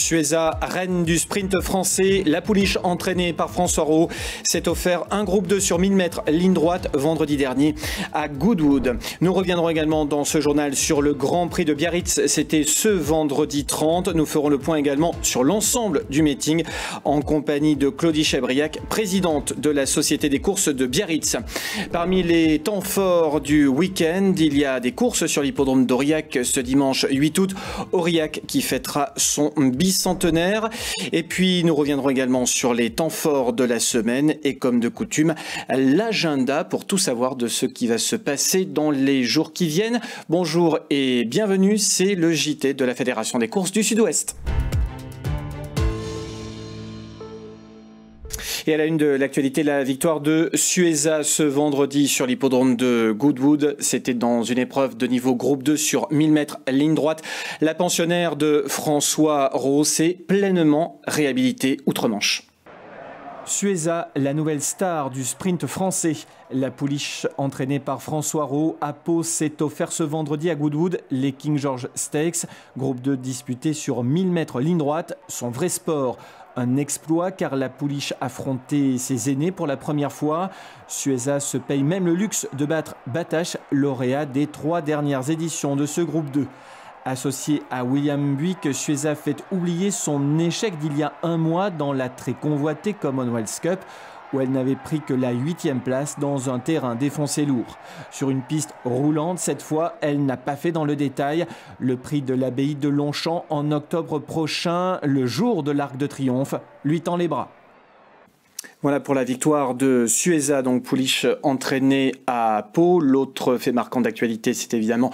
Sueza, reine du sprint français, la pouliche entraînée par François Roux s'est offert un groupe 2 sur 1000 mètres ligne droite vendredi dernier à Goodwood. Nous reviendrons également dans ce journal sur le Grand Prix de Biarritz. C'était ce vendredi 30. Nous ferons le point également sur l'ensemble du meeting en compagnie de Claudie Chabriac, présidente de la Société des courses de Biarritz. Parmi les temps forts du week-end, il y a des courses sur l'hippodrome d'Aurillac ce dimanche 8 août. Aurillac qui fêtera son bicentenaire. Et puis nous reviendrons également sur les temps forts de la semaine et comme de coutume, l'agenda pour tout savoir de ce qui va se passer dans les jours qui viennent. Bonjour et bienvenue, c'est le JT de la Fédération des courses du Sud-Ouest. Et à la une de l'actualité, la victoire de Sueza ce vendredi sur l'hippodrome de Goodwood. C'était dans une épreuve de niveau groupe 2 sur 1000 mètres ligne droite. La pensionnaire de François Roux s'est pleinement réhabilitée outre-Manche. Sueza, la nouvelle star du sprint français. La pouliche entraînée par François Roux à Pau s'est offert ce vendredi à Goodwood les King George Stakes. Groupe 2 disputé sur 1000 mètres ligne droite, son vrai sport. Un exploit car la pouliche affrontait ses aînés pour la première fois. Sueza se paye même le luxe de battre Batache, lauréat des 3 dernières éditions de ce groupe 2. Associé à William Buick, Sueza fait oublier son échec d'il y a un mois dans la très convoitée Commonwealth Cup, où elle n'avait pris que la 8e place dans un terrain défoncé lourd. Sur une piste roulante, cette fois, elle n'a pas fait dans le détail. Le prix de l'abbaye de Longchamp en octobre prochain, le jour de l'Arc de Triomphe, lui tend les bras. Voilà pour la victoire de Sueza, donc pouliche entraînée à Pau. L'autre fait marquant d'actualité, c'est évidemment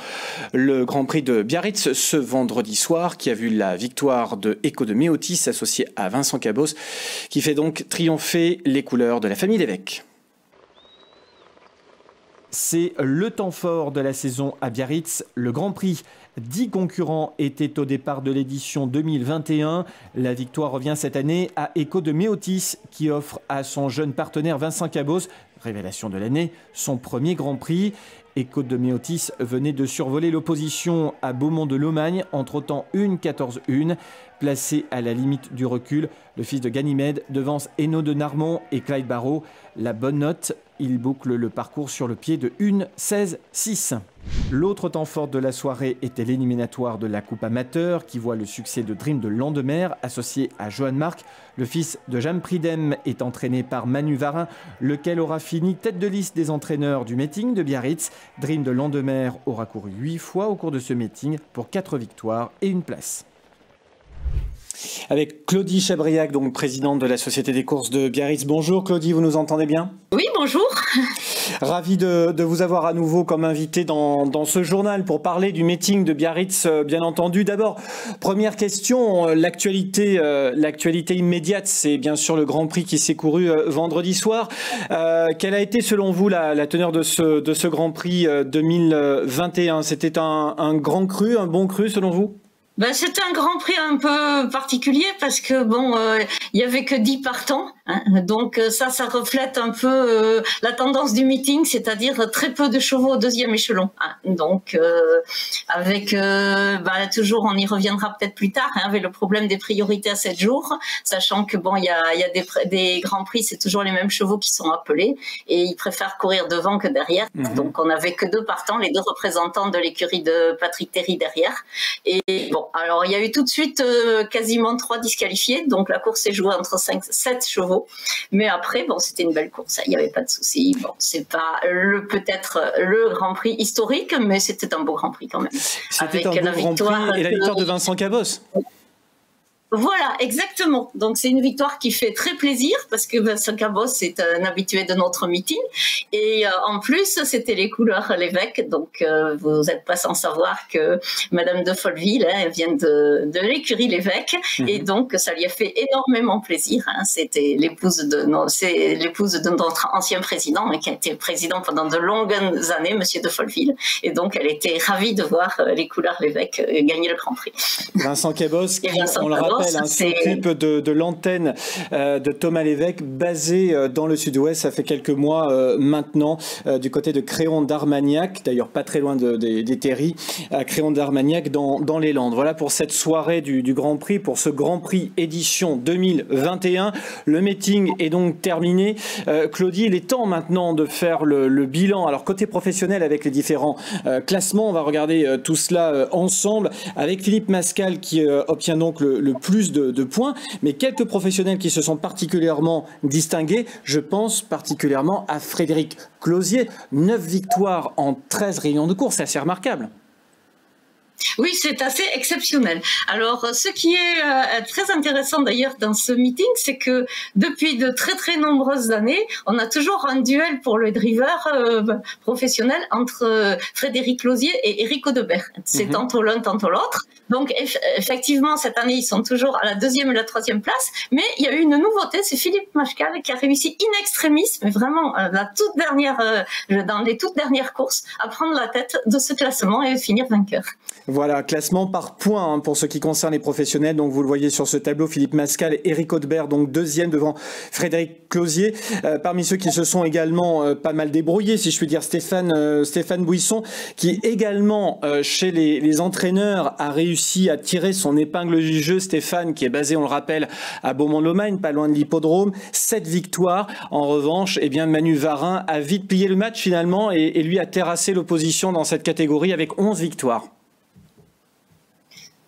le Grand Prix de Biarritz ce vendredi soir, qui a vu la victoire de Echo de Méotis, associé à Vincent Cabos, qui fait donc triompher les couleurs de la famille Lévesque. C'est le temps fort de la saison à Biarritz, le Grand Prix. 10 concurrents étaient au départ de l'édition 2021. La victoire revient cette année à Echo de Méotis qui offre à son jeune partenaire Vincent Cabos, révélation de l'année, son premier Grand Prix. Echo de Méotis venait de survoler l'opposition à Beaumont de Lomagne en trottant une 14-1. Placé à la limite du recul, le fils de Ganymède devance Hainaut de Narmont et Clyde Barrow. La bonne note, il boucle le parcours sur le pied de 1-16-6. L'autre temps fort de la soirée était l'éliminatoire de la Coupe Amateur qui voit le succès de Dream de Landemer associé à Johan Marc. Le fils de Jeanne Pridem est entraîné par Manu Varin, lequel aura fini tête de liste des entraîneurs du meeting de Biarritz. Dream de Landemer aura couru 8 fois au cours de ce meeting pour 4 victoires et 1 place. Avec Claudie Chabriac, donc présidente de la Société des courses de Biarritz. Bonjour Claudie, vous nous entendez bien? Oui, bonjour. Ravi de vous avoir à nouveau comme invité dans ce journal pour parler du meeting de Biarritz, bien entendu. D'abord, première question, l'actualité immédiate, c'est bien sûr le Grand Prix qui s'est couru vendredi soir. Quelle a été selon vous la teneur de ce Grand Prix 2021? C'était un grand cru, un bon cru selon vous? Ben, c'était un Grand Prix un peu particulier parce que il y avait que 10 partants, hein, donc ça reflète un peu la tendance du meeting, c'est-à-dire très peu de chevaux au deuxième échelon. Hein, donc avec toujours, on y reviendra peut-être plus tard, hein, avec le problème des priorités à 7 jours, sachant que il y a des Grands Prix, c'est toujours les mêmes chevaux qui sont appelés et ils préfèrent courir devant que derrière. Donc on avait que 2 partants, les 2 représentants de l'écurie de Patrick Terry derrière. Et bon. Alors, il y a eu tout de suite quasiment 3 disqualifiés, donc la course s'est jouée entre 7 chevaux. Mais après, c'était une belle course, il n'y avait pas de souci. Bon, c'est pas peut-être le Grand Prix historique, mais c'était un beau Grand Prix quand même. C'était un beau Grand Prix et la victoire de Vincent Cabos. Voilà, exactement. Donc c'est une victoire qui fait très plaisir parce que Vincent Cabos est un habitué de notre meeting et en plus c'était les couleurs Lévesque. Donc vous n'êtes pas sans savoir que Madame de Folleville vient de l'écurie Lévesque et donc ça lui a fait énormément plaisir. Hein. C'était l'épouse de notre ancien président qui a été président pendant de longues années, Monsieur de Folleville, et donc elle était ravie de voir les couleurs Lévesque gagner le Grand Prix. Vincent Cabos, on le rappelle, rappelle, s'occupe de l'antenne de Thomas Lévesque, basé dans le sud-ouest. Ça fait quelques mois maintenant, du côté de Créon d'Armagnac, d'ailleurs pas très loin des Terry, à Créon d'Armagnac dans les Landes. Voilà pour cette soirée du Grand Prix, pour ce Grand Prix édition 2021. Le meeting est donc terminé. Claudie, il est temps maintenant de faire le bilan. Alors côté professionnel, avec les différents classements, on va regarder tout cela ensemble avec Philippe Mascal qui obtient donc le plus de points, mais quelques professionnels qui se sont particulièrement distingués. Je pense particulièrement à Frédéric Closier, 9 victoires en 13 réunions de course, c'est assez remarquable. Oui, c'est assez exceptionnel. Alors, ce qui est très intéressant d'ailleurs dans ce meeting, c'est que depuis de très très nombreuses années, on a toujours un duel pour le driver professionnel entre Frédéric Closier et Eric Audebert. C'est tantôt l'un, tantôt l'autre. Donc, effectivement, cette année, ils sont toujours à la 2e et la 3e place. Mais il y a eu une nouveauté, c'est Philippe Mascal qui a réussi in extremis, mais vraiment dans les toutes dernières courses, à prendre la tête de ce classement et finir vainqueur. Voilà, classement par points pour ce qui concerne les professionnels. Donc vous le voyez sur ce tableau, Philippe Mascal et Eric Audebert, donc 2e devant Frédéric Closier. Parmi ceux qui se sont également pas mal débrouillés, si je puis dire, Stéphane Bouisson, qui également chez les entraîneurs a réussi à tirer son épingle du jeu. Stéphane, qui est basé, on le rappelle, à Beaumont-de-Lomagne, pas loin de l'hippodrome, 7 victoires. En revanche, eh bien Manu Varin a vite plié le match finalement et lui a terrassé l'opposition dans cette catégorie avec 11 victoires.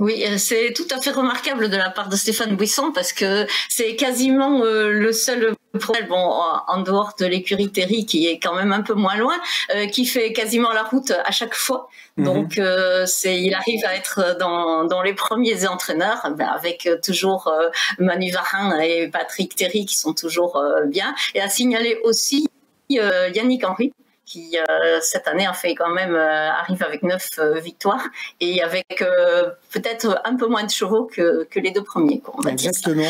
Oui, c'est tout à fait remarquable de la part de Stéphane Bouisson parce que c'est quasiment le seul problème, en dehors de l'écurie Terry qui est quand même un peu moins loin, qui fait quasiment la route à chaque fois. Donc il arrive à être dans les premiers entraîneurs, avec toujours Manu Varin et Patrick Terry qui sont toujours bien. Et à signaler aussi Yannick Henry, qui cette année a fait quand même arrive avec 9 victoires et avec peut-être un peu moins de chevaux que les deux premiers. On va Exactement,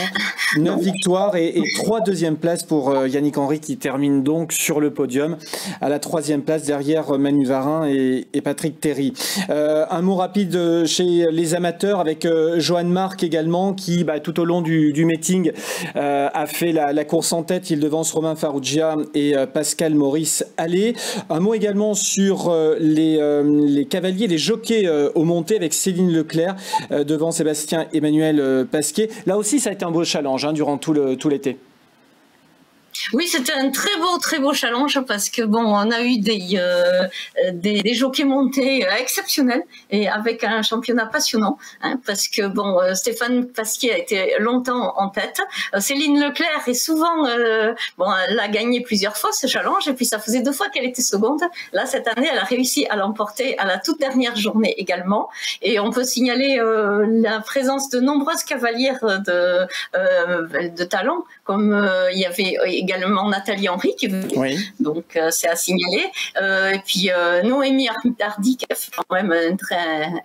9 victoires et 3 deuxièmes places pour Yannick Henry qui termine donc sur le podium à la 3e place derrière Manu Varin et Patrick Terry. Un mot rapide chez les amateurs avec Johan Marc également qui tout au long du meeting a fait la course en tête. Il devance Romain Farrugia et Pascal Maurice Allais. Un mot également sur les cavaliers, les jockeys au monté avec Céline Leclerc devant Sébastien Emmanuel Pasquier. Là aussi, ça a été un beau challenge durant tout l'été. Oui, c'était un très beau challenge parce que on a eu des jockeys montés exceptionnels et avec un championnat passionnant, parce que Stéphane Pasquier a été longtemps en tête. Céline Leclerc est souvent elle a gagné plusieurs fois ce challenge et puis ça faisait 2 fois qu'elle était seconde. Là cette année, elle a réussi à l'emporter à la toute dernière journée également et on peut signaler la présence de nombreuses cavalières de talent comme il y avait également Nathalie Henry qui veut. Oui. Donc c'est à signaler. Et puis Noémie Hardy qui a fait quand même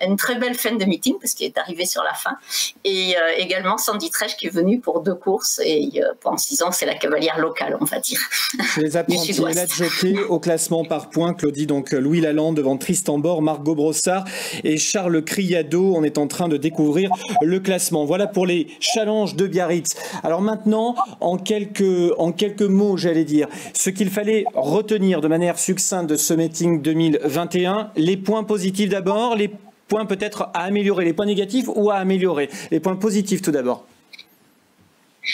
une très belle fin de meeting parce qu'elle est arrivée sur la fin. Et également Sandy Trèche qui est venue pour 2 courses et pendant 6 ans c'est la cavalière locale, on va dire. Les apprentis et la jockey au classement par points, Claudie, donc Louis Lalande devant Tristan Bord, Margot Brossard et Charles Criado. On est en train de découvrir le classement. Voilà pour les challenges de Biarritz. Alors maintenant, en quelques mots, j'allais dire, ce qu'il fallait retenir de manière succincte de ce meeting 2021, les points positifs d'abord, les points peut-être à améliorer, les points négatifs ou à améliorer. Les points positifs tout d'abord.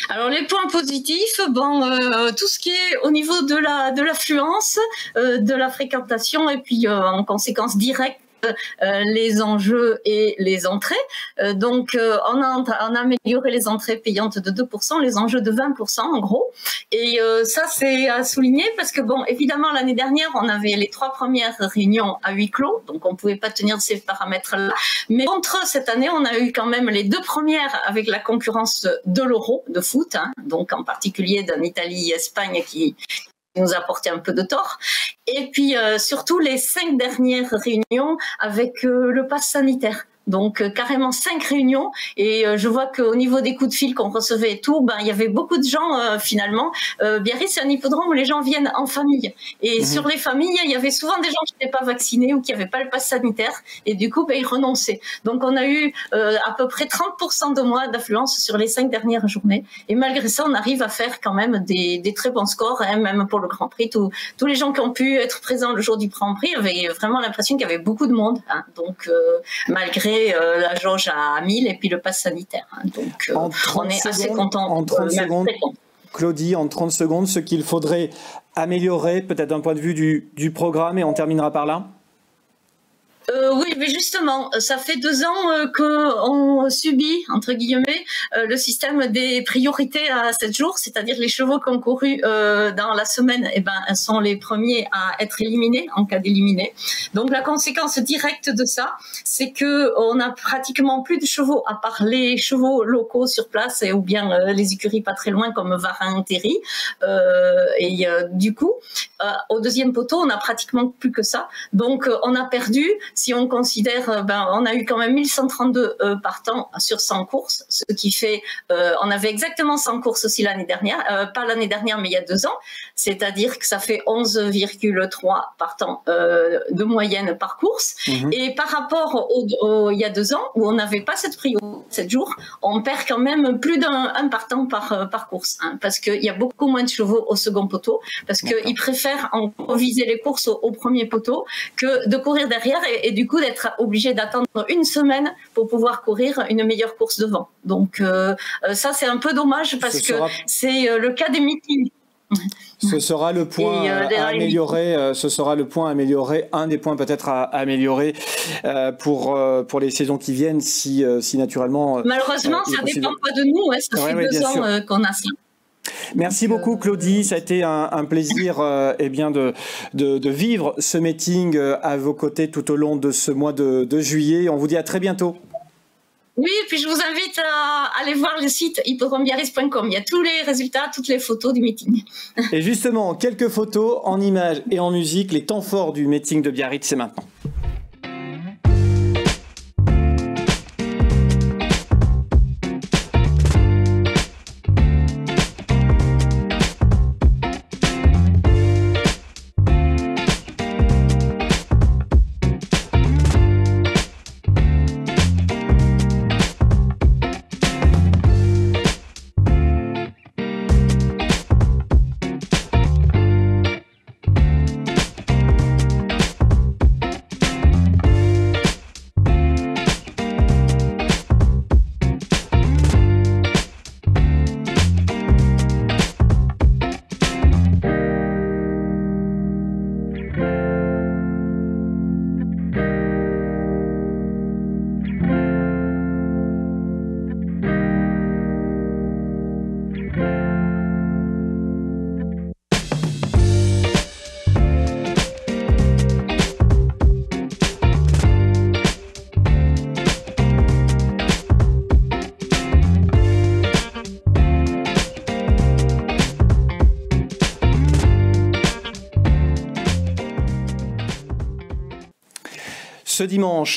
Alors les points positifs, tout ce qui est au niveau de l'affluence, de la fréquentation et puis en conséquence directe les enjeux et les entrées. Donc, on a amélioré les entrées payantes de 2%, les enjeux de 20% en gros. Et ça, c'est à souligner parce que, évidemment, l'année dernière, on avait les 3 premières réunions à huis clos, donc on ne pouvait pas tenir ces paramètres-là. Mais contre cette année, on a eu quand même les 2 premières avec la concurrence de l'Euro de foot, donc en particulier d'un Italie-Espagne qui nous a porté un peu de tort. Et puis surtout les 5 dernières réunions avec le pass sanitaire. Donc carrément 5 réunions. Et je vois qu'au niveau des coups de fil qu'on recevait et tout, il y avait beaucoup de gens finalement. Biarritz, c'est un hippodrome où les gens viennent en famille. Et sur les familles, il y avait souvent des gens qui n'étaient pas vaccinés ou qui n'avaient pas le pass sanitaire. Et du coup, ils renonçaient. Donc on a eu à peu près 30% de moins d'affluence sur les 5 dernières journées. Et malgré ça, on arrive à faire quand même des très bons scores, hein, même pour le Grand Prix. Tous les gens qui ont pu être présents le jour du Grand Prix avaient vraiment l'impression qu'il y avait beaucoup de monde. Hein. Donc malgré la jauge à 1000 et puis le pass sanitaire. Hein. Donc on est assez content. En 30 secondes, Claudie, en 30 secondes, ce qu'il faudrait améliorer, peut-être d'un point de vue du programme, et on terminera par là. Oui, mais justement, ça fait 2 ans qu'on subit, entre guillemets, le système des priorités à 7 jours, c'est-à-dire les chevaux qui ont couru dans la semaine, sont les premiers à être éliminés, en cas d'éliminés. Donc la conséquence directe de ça, c'est qu'on a pratiquement plus de chevaux, à part les chevaux locaux sur place, ou bien les écuries pas très loin, comme Varin, Terry. Du coup, au deuxième poteau, on a pratiquement plus que ça. Donc on a perdu. Si on considère, on a eu quand même 1132 partants sur 100 courses, ce qui fait, on avait exactement 100 courses aussi l'année dernière, pas l'année dernière, mais il y a 2 ans, c'est-à-dire que ça fait 11,3 partants de moyenne par course. Et par rapport il y a 2 ans, où on n'avait pas cette prio 7 jours, on perd quand même plus d'un partant par course, hein, parce qu'il y a beaucoup moins de chevaux au second poteau, parce qu'ils préfèrent viser les courses au premier poteau que de courir derrière et du coup d'être obligé d'attendre 1 semaine pour pouvoir courir une meilleure course devant. Donc ça c'est un peu dommage parce que c'est le cas des meetings. Ce sera le point à améliorer. Ce sera le point à améliorer, un des points peut-être à améliorer pour les saisons qui viennent, si naturellement. Malheureusement, ça ne dépend pas de nous. Ça fait 2 ans qu'on a ça. Merci beaucoup Claudie, ça a été un plaisir de vivre ce meeting à vos côtés tout au long de ce mois de juillet. On vous dit à très bientôt. Oui, et puis je vous invite à aller voir le site hippodromebiarritz.com. Il y a tous les résultats, toutes les photos du meeting. Et justement, quelques photos en images et en musique. Les temps forts du meeting de Biarritz, c'est maintenant. Ce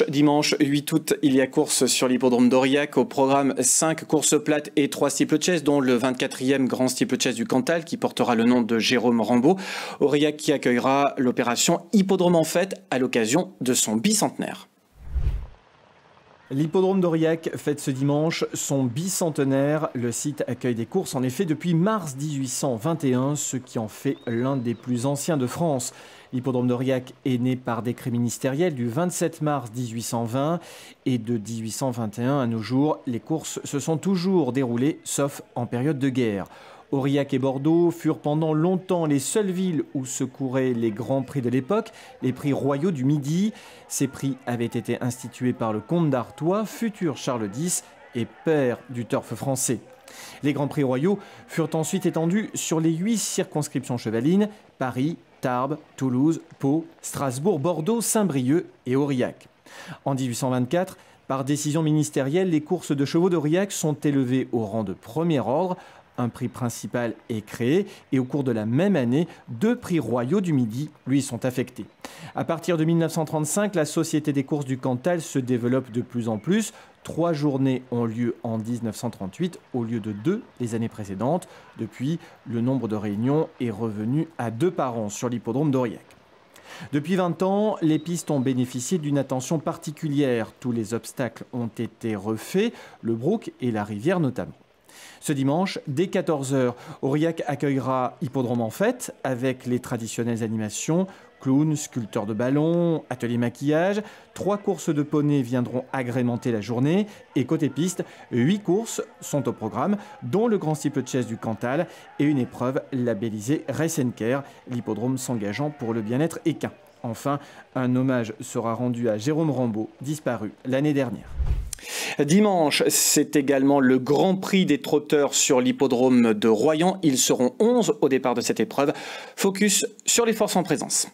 dimanche 8 août, il y a course sur l'hippodrome d'Aurillac. Au programme 5 courses plates et 3 steeplechase, dont le 24e grand steeplechase du Cantal qui portera le nom de Jérôme Rambaud. Aurillac qui accueillera l'opération Hippodrome en fête à l'occasion de son bicentenaire. L'hippodrome d'Aurillac fête ce dimanche son bicentenaire. Le site accueille des courses en effet depuis mars 1821, ce qui en fait l'un des plus anciens de France. L'hippodrome d'Aurillac est né par décret ministériel du 27 mars 1820 et de 1821 à nos jours, les courses se sont toujours déroulées, sauf en période de guerre. Aurillac et Bordeaux furent pendant longtemps les seules villes où se couraient les grands prix de l'époque, les prix royaux du Midi. Ces prix avaient été institués par le comte d'Artois, futur Charles X et père du turf français. Les grands prix royaux furent ensuite étendus sur les 8 circonscriptions chevalines, Paris, Tarbes, Toulouse, Pau, Strasbourg, Bordeaux, Saint-Brieuc et Aurillac. En 1824, par décision ministérielle, les courses de chevaux d'Aurillac sont élevées au rang de premier ordre. un prix principal est créé et au cours de la même année, 2 prix royaux du Midi lui sont affectés. À partir de 1935, la Société des courses du Cantal se développe de plus en plus. 3 journées ont lieu en 1938 au lieu de 2 les années précédentes. Depuis, le nombre de réunions est revenu à 2 par an sur l'hippodrome d'Aurillac. Depuis 20 ans, les pistes ont bénéficié d'une attention particulière. Tous les obstacles ont été refaits, le Brook et la rivière notamment. Ce dimanche, dès 14h, Aurillac accueillera Hippodrome en fête avec les traditionnelles animations, clowns, sculpteurs de ballons, ateliers maquillage. 3 courses de poneys viendront agrémenter la journée. Et côté piste, 8 courses sont au programme, dont le Grand Steeplechase du Cantal et une épreuve labellisée Race & Care, l'hippodrome s'engageant pour le bien-être équin. Enfin, un hommage sera rendu à Jérôme Rambaud, disparu l'année dernière. Dimanche, c'est également le Grand Prix des trotteurs sur l'hippodrome de Royan. Ils seront 11 au départ de cette épreuve. Focus sur les forces en présence.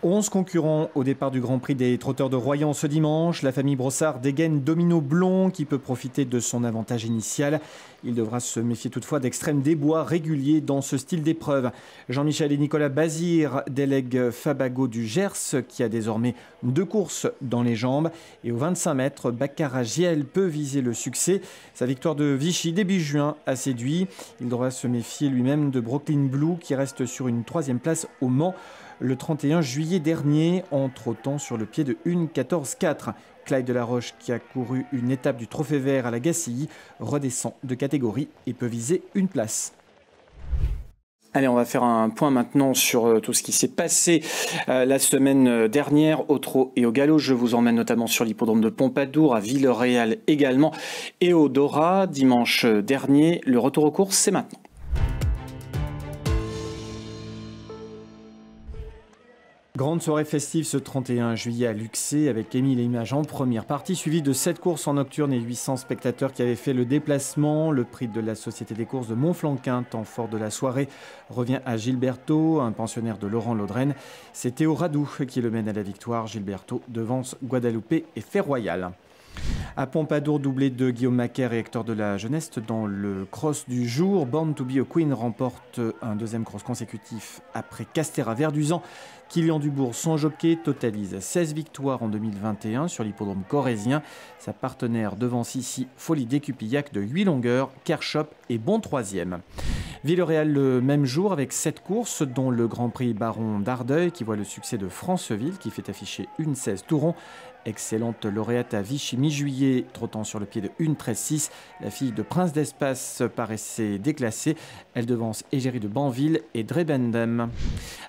11 concurrents au départ du Grand Prix des trotteurs de Royan ce dimanche. La famille Brossard dégaine Domino Blond qui peut profiter de son avantage initial. Il devra se méfier toutefois d'extrêmes débois réguliers dans ce style d'épreuve. Jean-Michel et Nicolas Bazir délèguent Fabago du Gers qui a désormais 2 courses dans les jambes. Et aux 25 mètres, Baccarat Giel peut viser le succès. Sa victoire de Vichy début juin a séduit. Il devra se méfier lui-même de Brooklyn Blue qui reste sur une 3e place au Mans le 31 juillet dernier en trottant sur le pied de 1,14,4. Clyde Delaroche, qui a couru une étape du Trophée Vert à la Gacilly, redescend de catégorie et peut viser une place. Allez, on va faire un point maintenant sur tout ce qui s'est passé la semaine dernière au trot et au galop. Je vous emmène notamment sur l'hippodrome de Pompadour, à Villeréal également, et au Dora dimanche dernier. Le retour aux courses, c'est maintenant. Grande soirée festive ce 31 juillet à Luxé avec Émile et Images en première partie, suivie de 7 courses en nocturne et 800 spectateurs qui avaient fait le déplacement. Le prix de la Société des courses de Montflanquin, temps fort de la soirée, revient à Gilberto, un pensionnaire de Laurent Laudren. C'est Théo Radou qui le mène à la victoire. Gilberto devance Guadalupe et Fait-Royal. À Pompadour, doublé de Guillaume Macaire et Hector de la Jeunesse dans le cross du jour. Born to be a Queen remporte un 2e cross consécutif après Castéra Verduzan. Kylian Dubourg, son jockey, totalise 16 victoires en 2021 sur l'hippodrome corrézien. Sa partenaire devance ici Folie d'Écupillac de 8 longueurs, Kershop est bon 3e. Villeréal le même jour avec 7 courses, dont le Grand Prix Baron d'Ardeuil qui voit le succès de Franceville qui fait afficher 1,16 Touron. Excellente lauréate à Vichy mi-juillet, trottant sur le pied de 1,13,6. La fille de Prince d'Espace paraissait déclassée. Elle devance Égérie de Banville et Drebendem.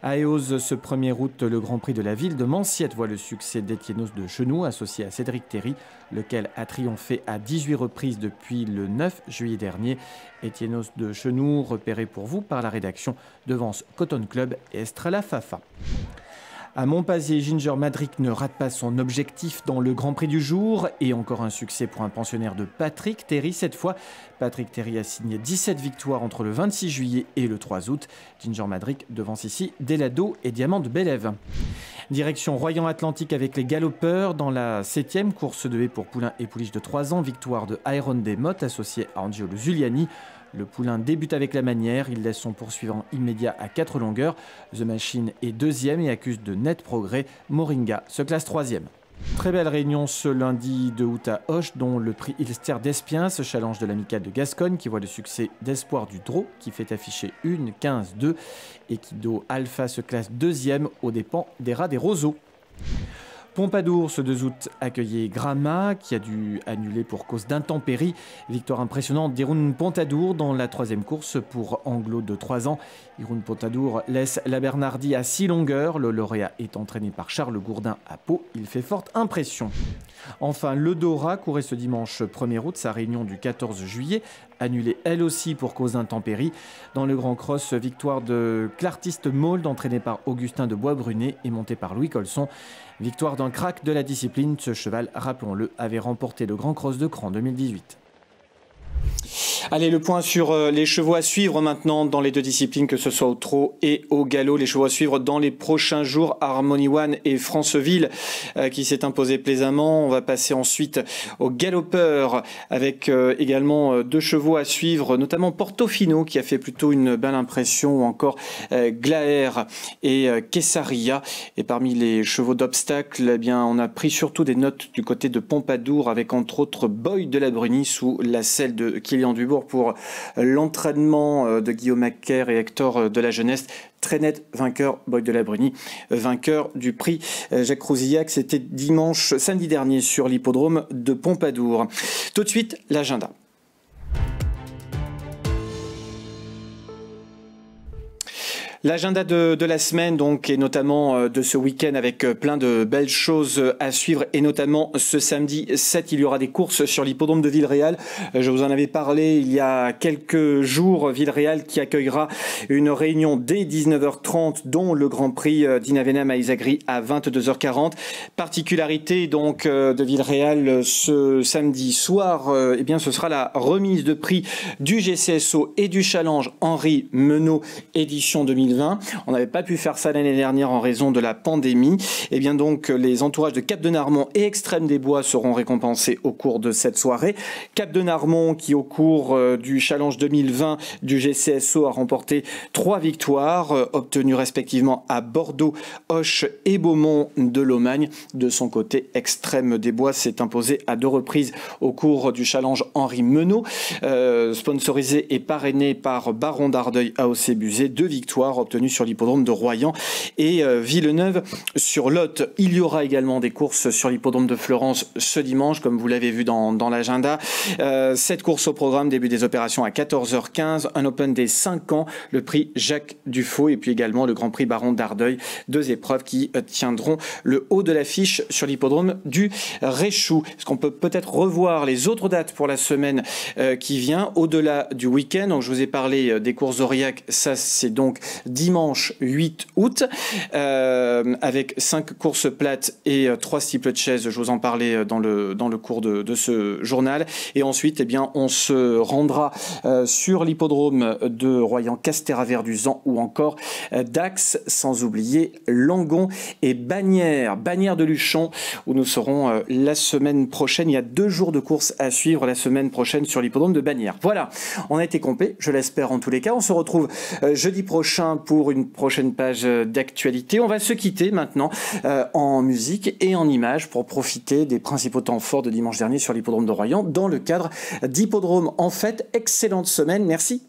À Eauze, ce 1er août, le Grand Prix de la ville de Manciette voit le succès d'Étiennos de Chenoux, associé à Cédric Théry, lequel a triomphé à 18 reprises depuis le 9 juillet dernier. Étiennos de Chenoux, repéré pour vous par la rédaction, devance Cotton Club et Estrella Fafa. À Montpazier, Ginger Madrick ne rate pas son objectif dans le Grand Prix du jour et encore un succès pour un pensionnaire de Patrick Théry. Cette fois, Patrick Théry a signé 17 victoires entre le 26 juillet et le 3 août. Ginger Madrick devance ici Delado et Diamant de Bélève. Direction Royan-Atlantique avec les galopeurs dans la 7e course de haie pour poulain et pouliche de 3 ans. Victoire de Iron Desmottes associé à Angelo Zuliani. Le poulain débute avec la manière, il laisse son poursuivant immédiat à 4 longueurs. The Machine est 2e et accuse de net progrès. Moringa se classe 3e. Très belle réunion ce lundi de août à Auch, dont le prix Ilster d'Espiens, ce challenge de l'amicale de Gascogne qui voit le succès d'Espoir du Drô qui fait afficher 1,15,2. Equido Alpha se classe 2e aux dépens des Rats des Roseaux. Pompadour, ce 2 août, accueillait Gramma, qui a dû annuler pour cause d'intempéries. Victoire impressionnante d'Irun Pontadour dans la 3e course pour Anglo de 3 ans. Irun Pontadour laisse la Bernardie à 6 longueurs. Le lauréat est entraîné par Charles Gourdin à Pau. Il fait forte impression. Enfin, le Dora courait ce dimanche 1er août sa réunion du 14 juillet, annulée elle aussi pour cause d'intempéries. Dans le Grand Cross, victoire de Clartiste Mold, entraîné par Augustin de Bois-Brunet et monté par Louis Colson. Victoire d'un crack de la discipline, ce cheval, rappelons-le, avait remporté le Grand Cross de Cran 2018. Allez, le point sur les chevaux à suivre maintenant dans les deux disciplines, que ce soit au trot et au galop. Les chevaux à suivre dans les prochains jours, Harmony One et Franceville qui s'est imposé plaisamment. On va passer ensuite au galopeur avec également deux chevaux à suivre, notamment Portofino qui a fait plutôt une belle impression, ou encore Glaer et Kessaria. Et parmi les chevaux d'obstacle, eh bien, on a pris surtout des notes du côté de Pompadour avec entre autres Boy de la Bruni sous la selle de Kilian Dubourg pour l'entraînement de Guillaume Macaire et Hector de la Jeunesse. Très net vainqueur, Boy de la Bruni, vainqueur du prix Jacques Rousillac. C'était samedi dernier sur l'hippodrome de Pompadour. Tout de suite, l'agenda. L'agenda de la semaine, donc, et notamment de ce week-end avec plein de belles choses à suivre, et notamment ce samedi 7, il y aura des courses sur l'hippodrome de Villeréal. Je vous en avais parlé il y a quelques jours. Villeréal qui accueillera une réunion dès 19h30, dont le Grand Prix d'Inavenam à Isagri à 22h40. Particularité donc de Villeréal ce samedi soir, eh bien ce sera la remise de prix du GCSO et du Challenge Henri Menot édition 2020. On n'avait pas pu faire ça l'année dernière en raison de la pandémie. Et bien donc les entourages de Cap de Narmont et Extrême des Bois seront récompensés au cours de cette soirée. Cap de Narmont qui au cours du Challenge 2020 du GCSO a remporté 3 victoires obtenues respectivement à Bordeaux, Auch et Beaumont de Lomagne. De son côté, Extrême des Bois s'est imposé à 2 reprises au cours du Challenge Henri Menot, sponsorisé et parrainé par Baron d'Ardeuil AOC Buzet. 2 victoires obtenu sur l'hippodrome de Royan et Villeneuve-sur-Lot. Il y aura également des courses sur l'hippodrome de Florence ce dimanche, comme vous l'avez vu dans l'agenda. 7 courses au programme, début des opérations à 14h15, un Open des 5 ans, le prix Jacques Dufaux et puis également le Grand Prix Baron d'Ardeuil. 2 épreuves qui tiendront le haut de l'affiche sur l'hippodrome du Réchou. Est-ce qu'on peut peut-être revoir les autres dates pour la semaine qui vient, au-delà du week-end? Donc, je vous ai parlé des courses Aurillac, ça c'est donc dimanche 8 août, avec 5 courses plates et 3 steeplechase chaises. Je vous en parlais dans le cours de ce journal. Et ensuite, eh bien, on se rendra sur l'hippodrome de Royan-Castéra-Verduzan ou encore Dax, sans oublier Langon et Bagnères de Luchon, où nous serons la semaine prochaine. Il y a 2 jours de course à suivre la semaine prochaine sur l'hippodrome de Bagnères. Voilà, on a été complet, je l'espère en tous les cas. On se retrouve jeudi prochain pour une prochaine page d'actualité. On va se quitter maintenant en musique et en images pour profiter des principaux temps forts de dimanche dernier sur l'hippodrome de Royan dans le cadre d'Hippodrome en fête. Excellente semaine, merci.